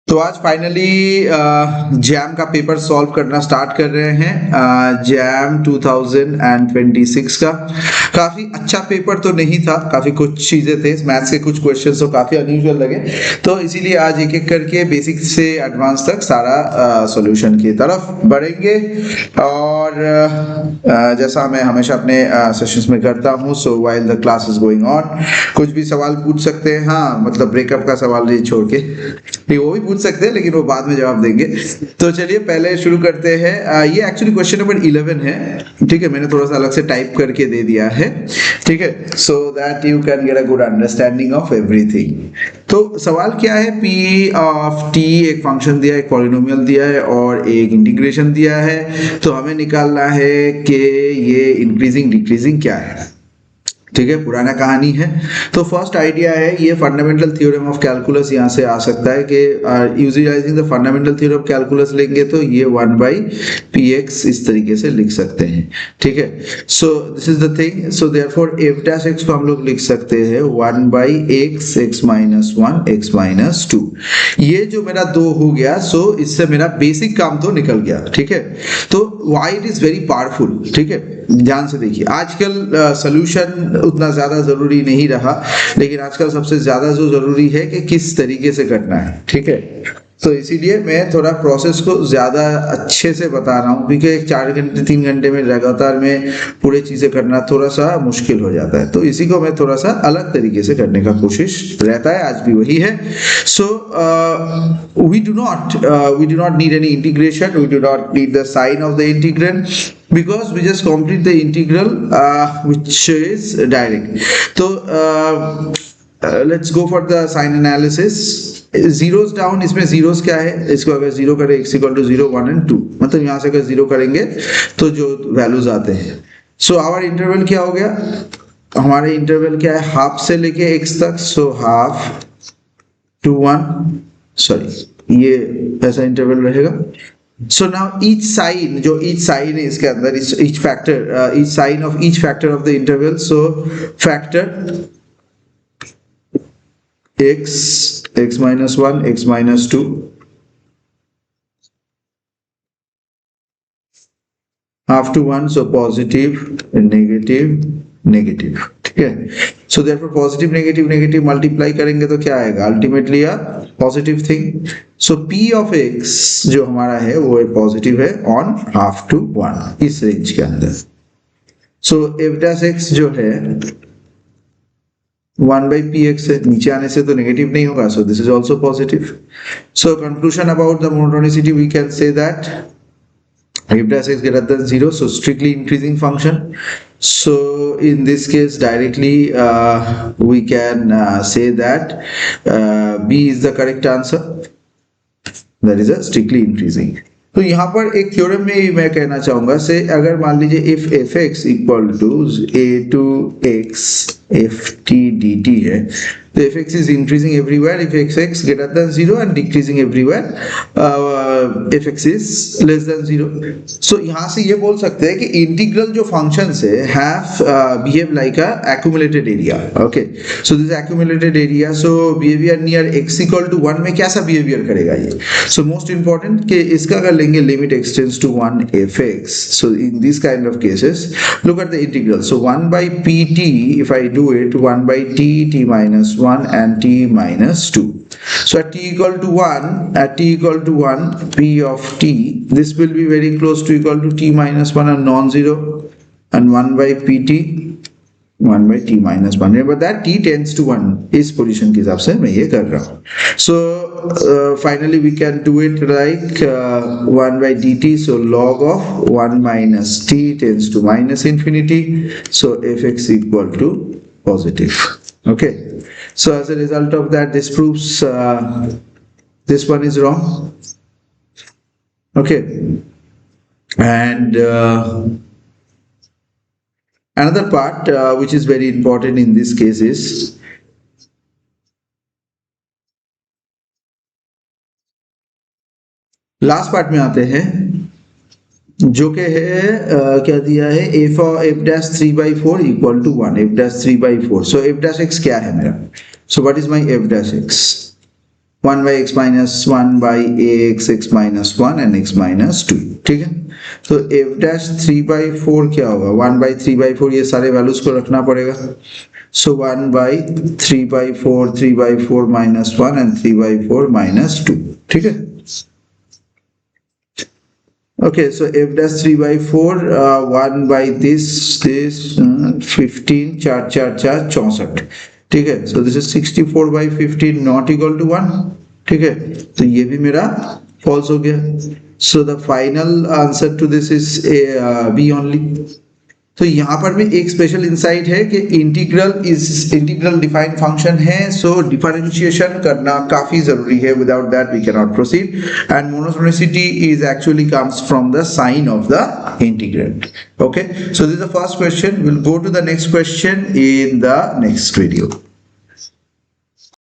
तो आज finally jam का पेपर सॉल्व करना स्टार्ट कर रहे हैं। जैम 2026 का काफी अच्छा पेपर तो नहीं था, काफी कुछ चीजें थे मैथ्स के, कुछ क्वेश्चंस तो काफी अनयूजुअल लगे, तो इसीलिए आज एक एक करके बेसिक से एडवांस तक सारा सॉल्यूशन की तरफ बढ़ेंगे। और जैसा मैं हमेशा अपने सेशंस में करता हूँ, सो while the class is going on कुछ भी सवाल पूछ सकते हैं। हाँ, मतलब ब्रेकअप का सवाल नहीं छोड़ के, नहीं वो भी पूछ सकते हैं लेकिन वो बाद में जवाब देंगे। तो चलिए पहले शुरू करते हैं। ये एक्चुअली क्वेश्चन नंबर 11 है, ठीक है, मैंने थोड़ा सा अलग से टाइप करके दे दिया है, ठीक है, so that you can get a good understanding of everything. तो सवाल क्या है, पी ऑफ टी एक फंक्शन दिया है, एक पॉलिनोमियल दिया है और एक इंटीग्रेशन दिया है। तो हमें निकालना है कि ये इंक्रीजिंग डिक्रीजिंग क्या है, ठीक है, पुराना कहानी है। तो फर्स्ट आइडिया है, ये फंडामेंटल थ्योरम ऑफ कैलकुलस यहाँ से आ सकता है कि utilising the fundamental theorem of calculus लेंगे तो ये 1/px इस तरीके से लिख सकते हैं, ठीक है। सो this is the thing, so therefore f dash x को हम लोग लिख सकते हैं 1/x x minus 1 x minus 2। ये जो मेरा 2 हो गया, सो इससे मेरा बेसिक काम तो निकल गया, ठीक है। तो why it is very powerful, ठीक है, ध्यान से देखिए। आजकल सॉल्यूशन उतना ज्यादा जरूरी नहीं रहा, लेकिन आजकल सबसे ज्यादा जो जरूरी है कि किस तरीके से करना है, ठीक है। तो इसीलिए मैं थोड़ा प्रोसेस को ज्यादा अच्छे से बता रहा हूँ, क्योंकि 4 घंटे 3 घंटे में लगातार में पूरे चीजें करना थोड़ा सा मुश्किल हो जाता है। तो इसी को मैं थोड़ा सा अलग तरीके से करने का कोशिश रहता है, आज भी वही है। So we do not need any integration, we do not need the sign of the integrand, because we just complete the integral which is direct. So let's go for the sign analysis. Zeros down, इसमें zeros क्या है, इसको अगर 0 करें x equal to 0 1 and 2, मतलब यहाँ से अगर 0 करेंगे तो जो वैल्यूज आते हैं। सो आवर इंटरवल क्या हो गया, हमारे इंटरवल क्या है, हाफ से लेके x तक, सो हाफ टू 1, सॉरी ये ऐसा इंटरवल रहेगा। So now each sign, जो each sign है इसके अंदर, each factor, each sign of each factor of the interval, so factor x, x minus 1, x minus 2, half to 1, so positive, negative, negative, ठीक है। So therefore positive negative negative multiply करेंगे तो क्या आएगा, ultimately a positive thing. So p of x जो हमारा है वो पॉजिटिव है on half to 1 इस रेंज के अंदर। So f dash x जो है 1/px है, नीचे आने से तो नेगेटिव नहीं होगा, so this is also positive. So conclusion about the monotonicity, we can say that f dash x greater than 0, so strictly increasing function. So in this case directly we can say that B is the correct answer, that is a strictly increasing. तो यहाँ पर एक theorem में मैं कहना चाहूंगा से, अगर मान लीजिए if fx equal to a to x ft dt है, तो fx is increasing everywhere if x greater than 0 and decreasing everywhere fx is less than 0. So यहाँ से ये बोल सकते हैं कि इंटीग्रल जो फंक्शंस है have behave like a accumulated area. Okay, so this accumulated area, so behavior near x equal to 1 में कैसा behavior करेगा ये, so most important कि इसका अगर लेंगे limit extends to 1 fx, so in these kind of cases look at the integral, so 1/pt, if I do it 1/t, t minus 1 and t minus 2. So at t equal to 1, p of t, this will be very close to equal to t minus 1 and non-zero, and 1/pt 1/t minus 1. Remember that t tends to 1 इस position के हिसाब से मैं ये कर रहा हूँ। So finally we can do it like 1/dt, so log of 1 minus t tends to minus infinity, so fx equal to positive. Okay, so as a result of that, this proves this one is wrong. Okay, and another part which is very important in this case is last part में आते हैं, जो कि है क्या दिया है, f dash 3/4 equal to 1, f dash 3/4. So f dash x क्या है मेरा, so what is my f dash x, 1 by x minus 1 by ax, x minus 1 and x minus 2, ठीक है। तो f dash 3 by 4 क्या होगा, 1 by 3 by 4, ये सारे वैल्यूज को रखना पड़ेगा। सो 1 by 3 by 4, 3 by 4 minus 1 and 3 by 4 minus 2, ठीक है। Okay, so f dash 3 by 4, 1 by this 15, 4 4 4 64, ठीक है। so this is 64 by 15 not equal to 1, ठीक है। तो ये भी मेरा false हो गया। so the final answer to this is B only। तो यहाँ पर भी एक स्पेशल इंसाइट है कि इंटीग्रल डिफाइंड फंक्शन है, सो डिफरेंशिएशन करना काफी जरूरी है, without that we can not proceed, and monotonicity is actually comes from the sign of the integrand. Okay, so this is the first question, will go to the next question in the next video.